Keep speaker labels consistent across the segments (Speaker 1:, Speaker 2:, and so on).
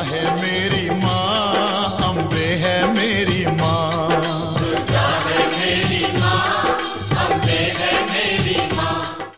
Speaker 1: है मेरी माँ, अम्बे है मेरी माँ, दुर्गा है मेरी माँ, अम्बे है मेरी माँ।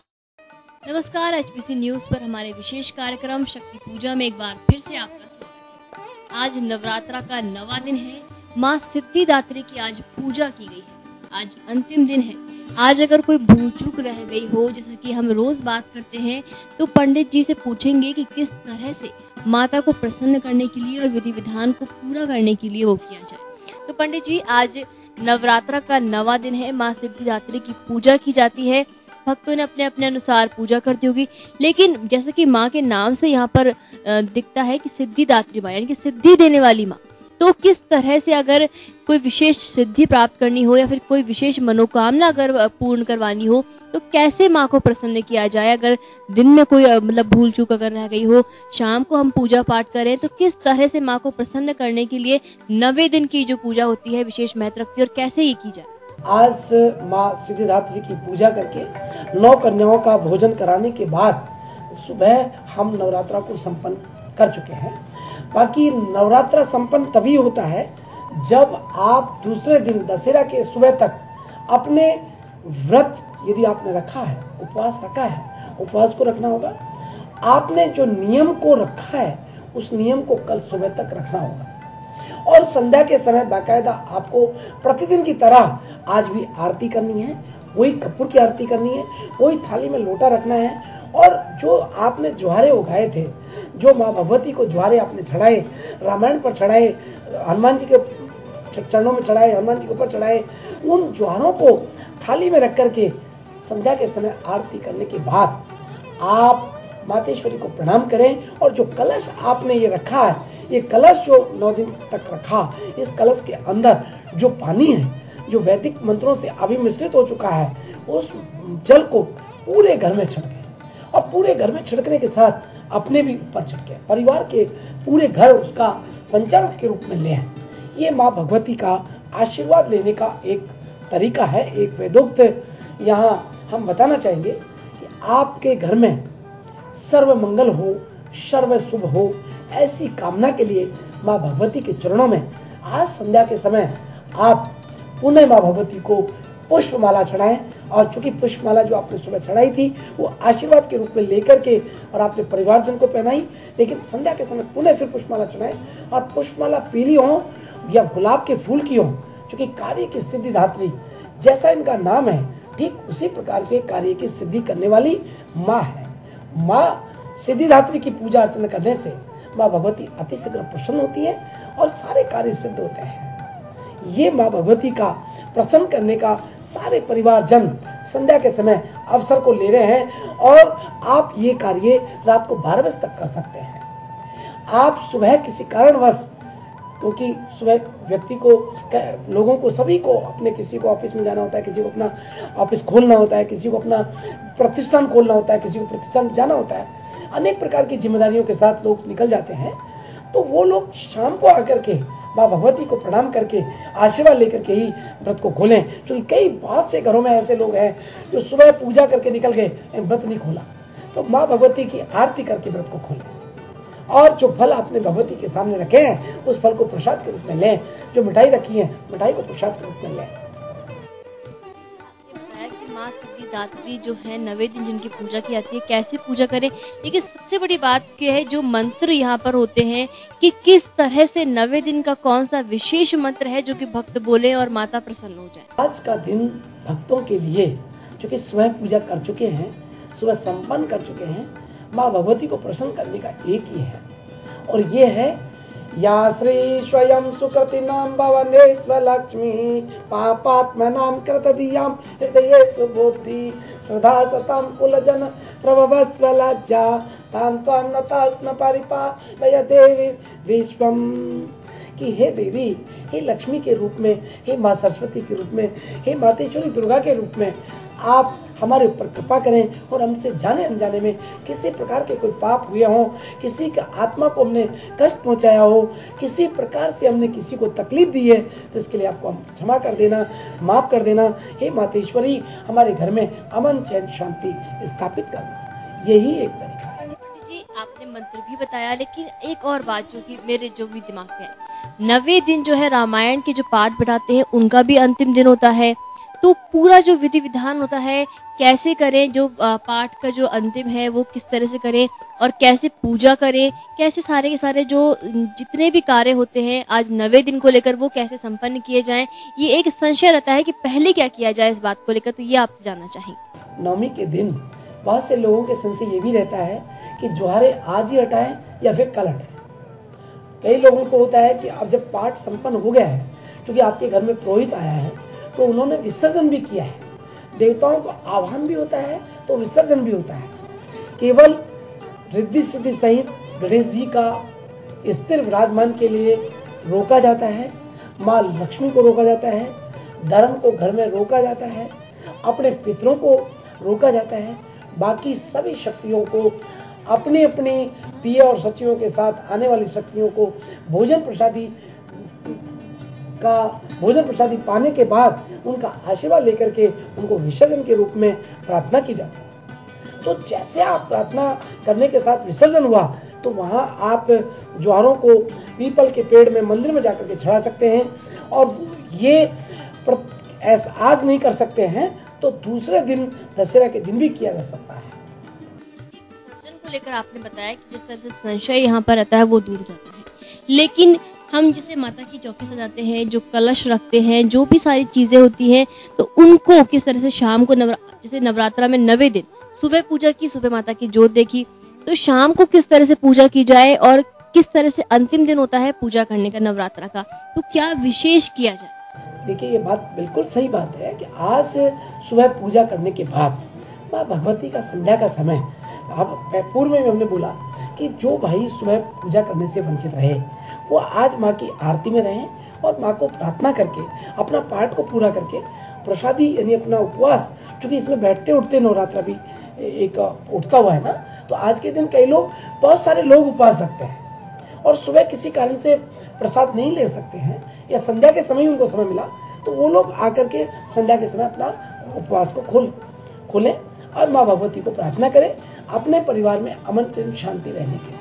Speaker 2: नमस्कार, एचपीसी न्यूज पर हमारे विशेष कार्यक्रम शक्ति पूजा में एक बार फिर से आपका स्वागत है। आज नवरात्रा का 9वां दिन है। माँ सिद्धिदात्री की आज पूजा की गई है। आज अंतिम दिन है। आज अगर कोई भूल चूक रह गई हो, जैसा कि हम रोज बात करते हैं, तो पंडित जी से पूछेंगे कि किस तरह से माता को प्रसन्न करने के लिए और विधि विधान को पूरा करने के लिए वो किया जाए। तो पंडित जी, आज नवरात्रा का 9वां दिन है। माँ सिद्धिदात्री की पूजा की जाती है। भक्तों ने अपने अपने अनुसार पूजा करती होगी, लेकिन जैसे कि माँ के नाम से यहाँ पर दिखता है कि सिद्धिदात्री माँ, यानी कि सिद्धि देने वाली माँ। तो किस तरह से अगर कोई विशेष सिद्धि प्राप्त करनी हो या फिर कोई विशेष मनोकामना अगर पूर्ण करवानी हो, तो कैसे माँ को प्रसन्न किया जाए? अगर दिन में कोई मतलब भूल चूक अगर रह गई हो, शाम को हम पूजा पाठ करें, तो किस तरह से माँ को प्रसन्न करने के लिए 9वें दिन की जो पूजा होती है विशेष महत्व रखती है और कैसे ये की जाए?
Speaker 3: आज माँ सिद्धिदात्री की पूजा करके 9 कन्याओं का भोजन कराने के बाद सुबह हम नवरात्रा को संपन्न कर चुके हैं। बाकी नवरात्रा संपन्न तभी होता है जब आप दूसरे दिन दशहरा के सुबह तक अपने व्रत यदि आपने रखा है, उपवास रखा है, उपवास को रखना होगा। आपने जो नियम को रखा है उस नियम को कल सुबह तक रखना होगा और संध्या के समय बाकायदा आपको प्रतिदिन की तरह आज भी आरती करनी है, वही कपूर की आरती करनी है, वही थाली में लोटा रखना है और जो आपने ज्वारे उगाए थे, जो माँ भगवती को ज्वारे आपने चढ़ाए, रामायण पर चढ़ाए, हनुमान जी के चरणों में चढ़ाए, हनुमान जी के ऊपर चढ़ाए, उन ज्वारों को थाली में रख करके संध्या के समय आरती करने के बाद आप मातेश्वरी को प्रणाम करें और जो कलश आपने ये रखा है, ये कलश जो 9 दिन तक रखा, इस कलश के अंदर जो पानी है, जो वैदिक मंत्रों से अभिमिश्रित हो चुका है, उस जल को पूरे घर में छिड़कें और पूरे घर में छिड़कने के साथ अपने भी ऊपर छिड़कें, परिवार के पूरे घर उसका पंचामृत के रूप में लें। ये माँ भगवती का आशीर्वाद लेने का एक तरीका है, एक वेदोक्त यहाँ हम बताना चाहेंगे कि आपके घर में सर्व मंगल हो, सर्व शुभ हो, ऐसी कामना के लिए माँ भगवती के चरणों में आज संध्या के समय आप पुनः माँ भगवती को पुष्पमाला चढ़ाएं और चूंकि पुष्पमाला जो आपने सुबह चढ़ाई थी वो आशीर्वाद के रूप में लेकर के और आपने परिवारजन को पहनाई, लेकिन संध्या के समय पुनः फिर पुष्पमाला चढ़ाएं और पुष्पमाला पीली हो या गुलाब के फूल की हो, क्योंकि कार्य की सिद्धिदात्री जैसा इनका नाम है ठीक उसी प्रकार से कार्य की सिद्धि करने वाली माँ है। माँ सिद्धिदात्री की पूजा अर्चना करने से माँ भगवती अति शीघ्र प्रसन्न होती है और सारे कार्य सिद्ध होते हैं। ये माँ भगवती का प्रसन्न करने का सारे परिवार जन संध्या के समय अवसर को ले रहे हैं और आप ये कार्य रात को 12 बजे तक कर सकते हैं। आप सुबह किसी कारणवश, क्योंकि सुबह व्यक्ति को, लोगों को, सभी को अपने, किसी को ऑफिस में जाना होता है, किसी को अपना ऑफिस खोलना होता है, किसी को अपना प्रतिष्ठान खोलना होता है, किसी को प्रतिष्ठान जाना होता है, अनेक प्रकार की जिम्मेदारियों के साथ लोग निकल जाते हैं, तो वो लोग शाम को आकर के माँ भगवती को प्रणाम करके आशीर्वाद लेकर के ही व्रत को खोलें। क्योंकि कई बहुत से घरों में ऐसे लोग हैं जो सुबह पूजा करके निकल गए, व्रत नहीं खोला, तो माँ भगवती की आरती करके व्रत को खोलें और जो फल आपने भगवती के सामने रखे हैं उस फल को प्रसाद के रूप में लें। जो मिठाई रखी है, मिठाई को प्रसाद के रूप में लें।
Speaker 2: माँ सिद्धिदात्री जो है 9वें दिन जिनकी पूजा की जाती है, कैसे पूजा करें, लेकिन सबसे बड़ी बात क्या है, जो मंत्र यहाँ पर होते हैं कि किस तरह से 9वें दिन का कौन सा विशेष मंत्र है जो कि भक्त बोले और माता प्रसन्न हो जाए।
Speaker 3: आज का दिन भक्तों के लिए जो कि सुबह पूजा कर चुके हैं, सुबह संपन्न कर चुके हैं, माँ भगवती को प्रसन्न करने का एक ही है और ये है या श्री स्वयं सुकृति नाम भवने स्वलक्ष्मी पापात्मनां कृतधियां हृदये सुबुद्धि श्रद्धा सतां कुलजन प्रभवस्व लज्जा तां त्वां नतास्म परिपालय देवी विश्वम। कि हे देवी, हे लक्ष्मी के रूप में, हे माँ सरस्वती के रूप में, हे मातेश्वरी दुर्गा के रूप में आप हमारे ऊपर कृपा करें और हमसे जाने अनजाने में किसी प्रकार के कोई पाप हुए हों, किसी का आत्मा को हमने कष्ट पहुंचाया हो, किसी प्रकार से हमने किसी को तकलीफ दी है, तो इसके लिए आपको हम क्षमा कर देना, माफ कर देना। हे मातेश्वरी, हमारे घर में अमन चैन शांति स्थापित करना, यही एक तरीका है।
Speaker 2: जी, आपने मंत्र भी बताया, लेकिन एक और बात जो कि मेरे जो भी दिमाग में है, 9वें दिन जो है रामायण के जो पाठ बैठाते हैं उनका भी अंतिम दिन होता है। तो पूरा जो विधि विधान होता है कैसे करें, जो पाठ का जो अंतिम है वो किस तरह से करें और कैसे पूजा करें, कैसे सारे के सारे जो जितने भी कार्य होते हैं आज 9वें दिन को लेकर वो कैसे संपन्न किए जाएं, ये एक संशय रहता है कि पहले क्या किया जाए इस बात को लेकर। तो ये आपसे जानना चाहेंगे।
Speaker 3: 9वीं के दिन बहुत से लोगों के संशय ये भी रहता है कि ज्वारे आज ही हटाएं या फिर कल हटाएं। कई लोगों को होता है कि अब जब पाठ संपन्न हो गया है, क्योंकि आपके घर में पुरोहित आया है तो उन्होंने विसर्जन भी किया है, देवताओं का आह्वान भी होता है तो विसर्जन भी होता है। केवल रिद्धि सिद्धि सहित गणेश जी का स्थिर विराजमान के लिए रोका जाता है, माँ लक्ष्मी को रोका जाता है, धर्म को घर में रोका जाता है, अपने पितरों को रोका जाता है। बाकी सभी शक्तियों को अपनी अपनी प्रिय और सचिवों के साथ आने वाली शक्तियों को भोजन प्रसादी पाने के बाद उनका आशीर्वाद लेकर के उनको विसर्जन के रूप में प्रार्थना की जाती है। तो जैसे आप प्रार्थना करने के साथ विसर्जन हुआ तो वहाँ आप ज्वारों को पीपल के पेड़ में मंदिर में जाकर के चढ़ा सकते हैं, और ये ऐसा आज नहीं कर सकते हैं तो दूसरे दिन दशहरा के दिन भी किया जा सकता है।
Speaker 2: विसर्जन को लेकर आपने बताया कि जिस तरह से संशय यहाँ पर रहता है वो दूर जाता है, लेकिन हम जैसे माता की चौकी सजाते हैं, जो कलश रखते हैं, जो भी सारी चीजें होती हैं, तो उनको किस तरह से शाम को जैसे नवरात्रा में 9वें दिन सुबह पूजा की, सुबह माता की जोत देखी, तो शाम को किस तरह से पूजा की जाए और किस तरह से अंतिम दिन होता है पूजा करने का नवरात्रा का, तो क्या विशेष किया जाए?
Speaker 3: देखिए, ये बात बिल्कुल सही बात है कि आज सुबह पूजा करने के बाद माँ भगवती का संध्या का समय, अब पूर्व में हमने बोला कि जो भाई सुबह पूजा करने से वंचित रहे वो आज माँ की आरती में रहें और माँ को प्रार्थना करके अपना पाठ को पूरा करके प्रसादी यानी अपना उपवास, क्योंकि इसमें बैठते उठते नवरात्रा भी एक उठता हुआ है ना, तो आज के दिन कई लोग, बहुत सारे लोग उपवास रखते हैं और सुबह किसी कारण से प्रसाद नहीं ले सकते हैं या संध्या के समय उनको समय मिला तो वो लोग आकर के संध्या के समय अपना उपवास को खोलें और माँ भगवती को प्रार्थना करें अपने परिवार में अमन शांति रहने के लिए।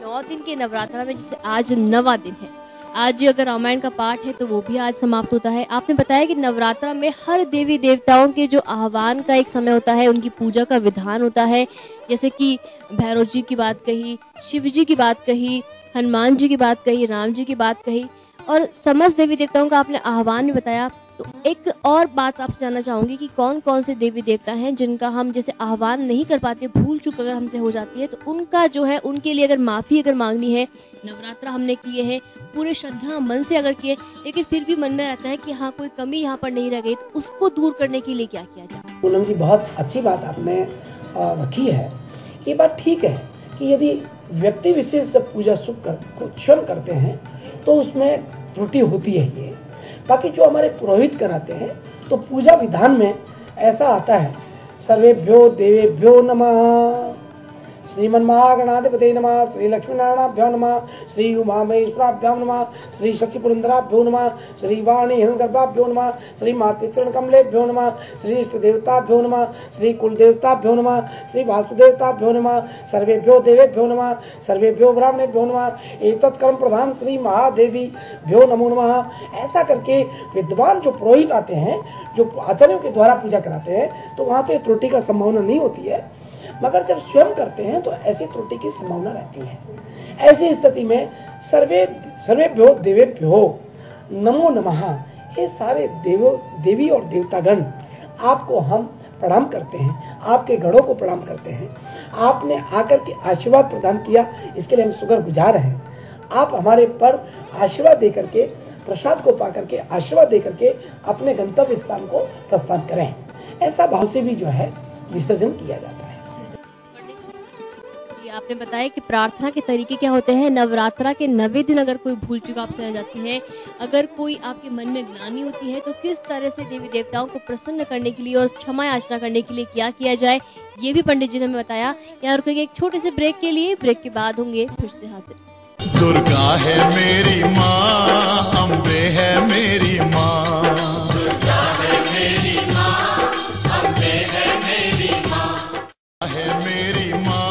Speaker 2: 9 दिन के नवरात्रा में जैसे आज 9वां दिन है, आज अगर रामायण का पाठ है तो वो भी आज समाप्त होता है। आपने बताया कि नवरात्रा में हर देवी देवताओं के जो आह्वान का एक समय होता है, उनकी पूजा का विधान होता है, जैसे कि भैरव जी की बात कही, शिव जी की बात कही, हनुमान जी की बात कही, राम जी की बात कही और समस्त देवी देवताओं का आपने आह्वान भी बताया। तो एक और बात आपसे जानना चाहूंगी कि कौन कौन से देवी देवता हैं जिनका हम जैसे आह्वान नहीं कर पाते, भूल चूक अगर हमसे हो जाती है तो उनका जो है, उनके लिए अगर माफ़ी अगर मांगनी है, नवरात्रा हमने किए हैं पूरे श्रद्धा मन से अगर किए, लेकिन फिर भी मन में रहता है कि हाँ कोई कमी यहाँ पर नहीं रह गई, तो उसको दूर करने के लिए क्या किया जाए?
Speaker 3: पूनम जी, बहुत अच्छी बात आपने रखी है। ये बात ठीक है कि यदि व्यक्ति विशेष पूजा सुख को स्वयं करते हैं तो उसमें त्रुटि होती है ये। बाकी जो हमारे पुरोहित कराते हैं तो पूजा विधान में ऐसा आता है, सर्वेभ्यो देवेभ्यो नमः, श्रीमन्महागणाधिपते नमः, श्री लक्ष्मीनारायणाभ्यो नमः, श्री उमा महेश्वराभ्यो नमः, श्री शशि पुरंदराभ्यो नमः, श्री वाणी हिरण्यगर्भाभ्यो नमः, श्री मातृचरण कमलेभ्यो नमः, श्री इष्ट देवताभ्यो नमः, श्री कुल देवताभ्यो नमः, श्री वासुदेवताभ्यो नमः, सर्वेभ्यो देवेभ्यो नमः, सर्वेभ्यो ब्राह्मणेभ्यो नमः, एतत् कर्म प्रधान श्री महादेवीभ्यो नमो नमः। ऐसा करके विद्वान जो पुरोहित आते हैं, जो आचार्यों के द्वारा पूजा कराते हैं, तो वहाँ तो ये त्रुटि का संभावना नहीं होती है, मगर जब स्वयं करते हैं तो ऐसी त्रुटि की संभावना रहती है। ऐसी स्थिति में सर्वेभ्यो देवेभ्यो नमो नमः, ये सारे देवी और देवतागण आपको हम प्रणाम करते हैं, आपके गणों को प्रणाम करते हैं। आपने आकर के आशीर्वाद प्रदान किया, इसके लिए हम शुक्रगुजार हैं। आप हमारे पर आशीर्वाद देकर के, प्रसाद को पा करके, आशीर्वाद देकर के अपने गंतव्य स्थान को प्रस्थान करें। ऐसा भाव से भी जो है विसर्जन किया जाता है।
Speaker 2: आपने बताया कि प्रार्थना के तरीके क्या होते हैं। नवरात्रा के 9वें दिन अगर कोई भूल चूक आपसे रह जाती है, अगर कोई आपके मन में ग्लानि होती है, तो किस तरह से देवी देवताओं को प्रसन्न करने के लिए और क्षमा याचना करने के लिए क्या किया जाए, ये भी पंडित जी ने हमें बताया। यहाँ रुकेंगे एक छोटे से ब्रेक के लिए, ब्रेक के बाद होंगे फिर से हाजिर।
Speaker 1: दुर्गा है मेरी माँ, अम्बे है मेरी माँ, दुर्गा है मेरी माँ, अम्बे है मेरी माँ, है मेरी माँ।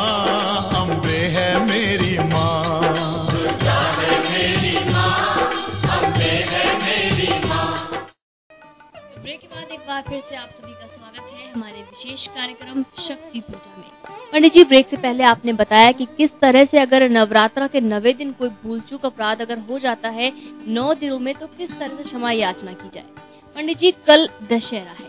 Speaker 2: विशेष कार्यक्रम शक्ति पूजा में। पंडित जी, ब्रेक से पहले आपने बताया कि किस तरह से अगर नवरात्रा के 9वें दिन कोई भूल चूक अपराध अगर हो जाता है 9 दिनों में, तो किस तरह से क्षमा याचना की जाए। पंडित जी, कल दशहरा है,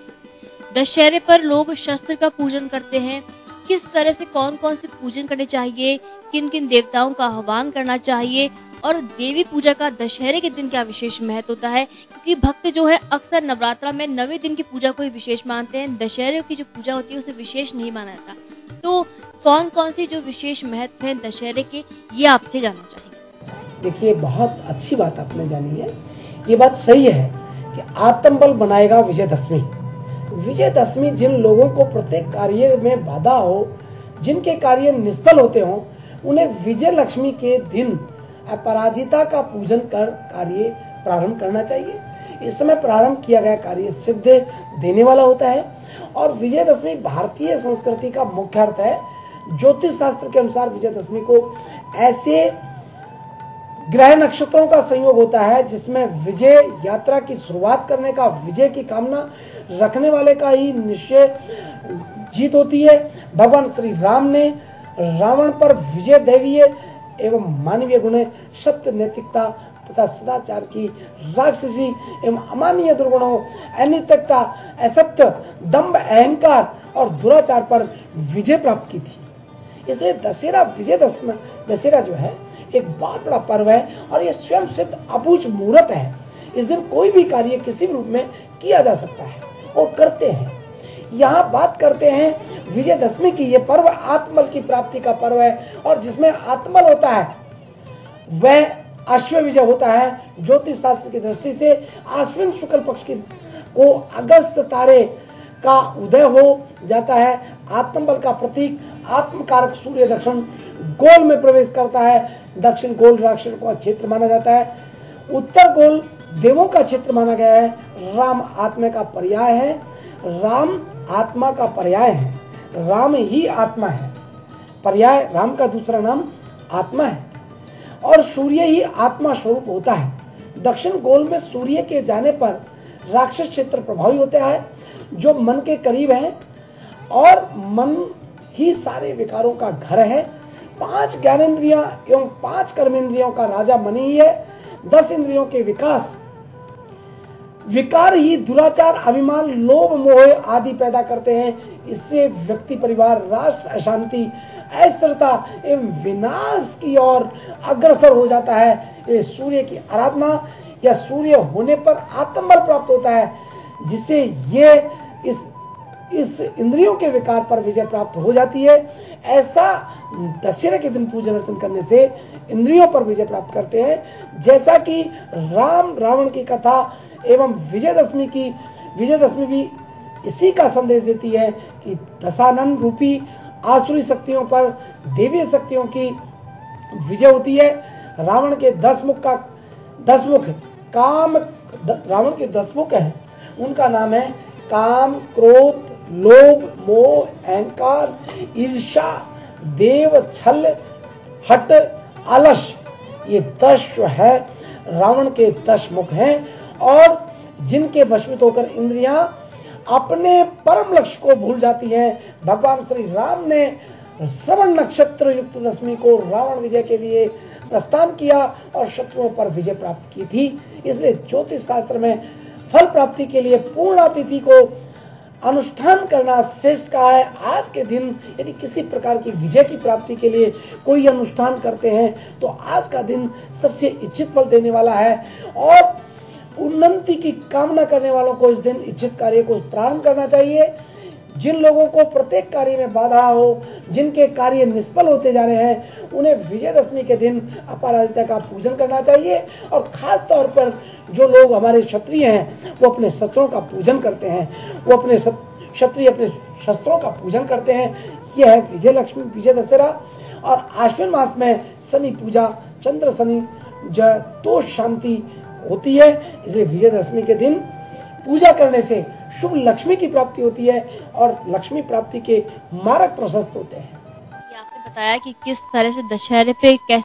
Speaker 2: दशहरे पर लोग शस्त्र का पूजन करते हैं। किस तरह से कौन कौन से पूजन करने चाहिए, किन किन देवताओं का आह्वान करना चाहिए, और देवी पूजा का दशहरे के दिन क्या विशेष महत्व होता है, क्योंकि भक्त जो है अक्सर नवरात्रा में 9वें दिन की पूजा को ही विशेष मानते हैं, दशहरे की जो पूजा होती है उसे विशेष नहीं माना जाता। तो कौन कौन सी जो विशेष महत्व है दशहरे के, ये आपसे जानना चाहेंगे।
Speaker 3: देखिए, बहुत अच्छी बात आपने जानी है। ये बात सही है कि आत्मबल बनाएगा विजयदशमी। विजयदशमी जिन लोगों को प्रत्येक कार्य में बाधा हो, जिनके कार्य निष्फल होते हों, उन्हें विजय लक्ष्मी के दिन अपराजिता का पूजन कर कार्य प्रारंभ करना चाहिए। इस समय प्रारंभ किया गया कार्य सिद्ध देने वाला होता है। और विजयदशमी भारतीय संस्कृति का मुख्य अर्थ है। ज्योतिष शास्त्र के अनुसार विजयदशमी को ऐसे ग्रह नक्षत्रों का संयोग होता है जिसमें विजय यात्रा की शुरुआत करने का, विजय की कामना रखने वाले का ही निश्चय जीत होती है। भगवान श्री राम ने रावण पर विजय दैवीय एवं मानवीय गुण, सत्य, नैतिकता तथा सदाचार की राक्षसी एवं अमानवीय दुर्गुणों, अनैतिकता, असत्य, दंभ, अहंकार और दुराचार पर विजय प्राप्त की थी। इसलिए दशहरा, विजयदशमी दशहरा जो है एक बहुत बड़ा पर्व है और ये स्वयं सिद्ध अबूझ मुहूर्त है। इस दिन कोई भी कार्य किसी भी रूप में किया जा सकता है और करते हैं। यहाँ बात करते हैं विजयदशमी की। ये पर्व आत्मबल की प्राप्ति का पर्व है और जिसमें आत्मबल होता है वह अश्व विजय होता है। ज्योतिष शास्त्र की दृष्टि से आश्विन शुक्ल पक्ष की को अगस्त तारे का उदय हो जाता है। आत्मबल का प्रतीक आत्मकारक सूर्य दक्षिण गोल में प्रवेश करता है। दक्षिण गोल राक्षसों का क्षेत्र माना जाता है, उत्तर गोल देवों का क्षेत्र माना गया है। राम आत्मा का पर्याय है, राम आत्मा का पर्याय है, राम ही आत्मा है। पर्याय राम का दूसरा नाम आत्मा है और सूर्य ही आत्मा स्वरूप होता है। दक्षिण गोल में सूर्य के जाने पर राक्षस क्षेत्र प्रभावी होता है जो मन के करीब है और मन ही सारे विकारों का घर है। 5 ज्ञानेंद्रियां एवं 5 कर्मेंद्रियों का राजा मन ही है। 10 इंद्रियों के विकार ही दुराचार, अभिमान, लोभ, मोह आदि पैदा करते हैं। इससे व्यक्ति, परिवार, राष्ट्र अशांति, अस्थिरता एवं विनाश की ओर अग्रसर हो जाता है। ये सूर्य की आराधना या सूर्य होने पर आत्मबल प्राप्त होता है, जिससे ये इस इंद्रियों के विकार पर विजय प्राप्त हो जाती है। ऐसा दशहरे के दिन पूजन अर्चन करने से इंद्रियों पर विजय प्राप्त करते हैं। जैसा कि राम रावण की कथा एवं विजयदशमी भी इसी का संदेश देती है कि दशानन रूपी आसुरी शक्तियों पर देवीय शक्तियों की विजय होती है। रावण के 10 मुख रावण के 10 मुख हैं। उनका नाम है काम, क्रोध, लोभ, मोह, अहंकार, ईर्ष्या, देव, छल, हट, आलस। ये 10 जो है रावण के 10 मुख हैं और जिनके वशीभूत होकर इंद्रियां अपने परम लक्ष्य को भूल जाती हैं। भगवान श्री राम ने श्रवण नक्षत्र युक्त दशमी को रावण विजय के लिए प्रस्थान किया और शत्रुओं पर विजय प्राप्त की थी। इसलिए ज्योतिष शास्त्र में फल प्राप्ति के लिए पूर्णा तिथि को अनुष्ठान करना श्रेष्ठ कहा है। आज के दिन यदि किसी प्रकार की विजय की प्राप्ति के लिए कोई अनुष्ठान करते हैं तो आज का दिन सबसे इच्छित फल देने वाला है और उन्नति की कामना करने वालों को इस दिन इच्छित कार्य को प्रारंभ करना चाहिए। जिन लोगों को प्रत्येक कार्य में बाधा हो, जिनके कार्य निष्फल होते जा रहे हैं, उन्हें विजयदशमी के दिन अपराजिता का पूजन करना चाहिए। और खास तौर पर जो लोग हमारे क्षत्रिय हैं वो अपने शस्त्रों का पूजन करते हैं, वो अपने क्षत्रिय अपने शस्त्रों का पूजन करते हैं। यह है विजयलक्ष्मी, विजय दशहरा। और आश्विन मास में शनि पूजा, चंद्र शनि दोष शांति होती है। इसलिए विजयदशमी के दिन पूजा करने से शुभ लक्ष्मी की प्राप्ति होती है और लक्ष्मी प्राप्ति के मार्ग प्रशस्त होते हैं।
Speaker 2: आपने बताया कि किस तरह से दशहरे पे कैसे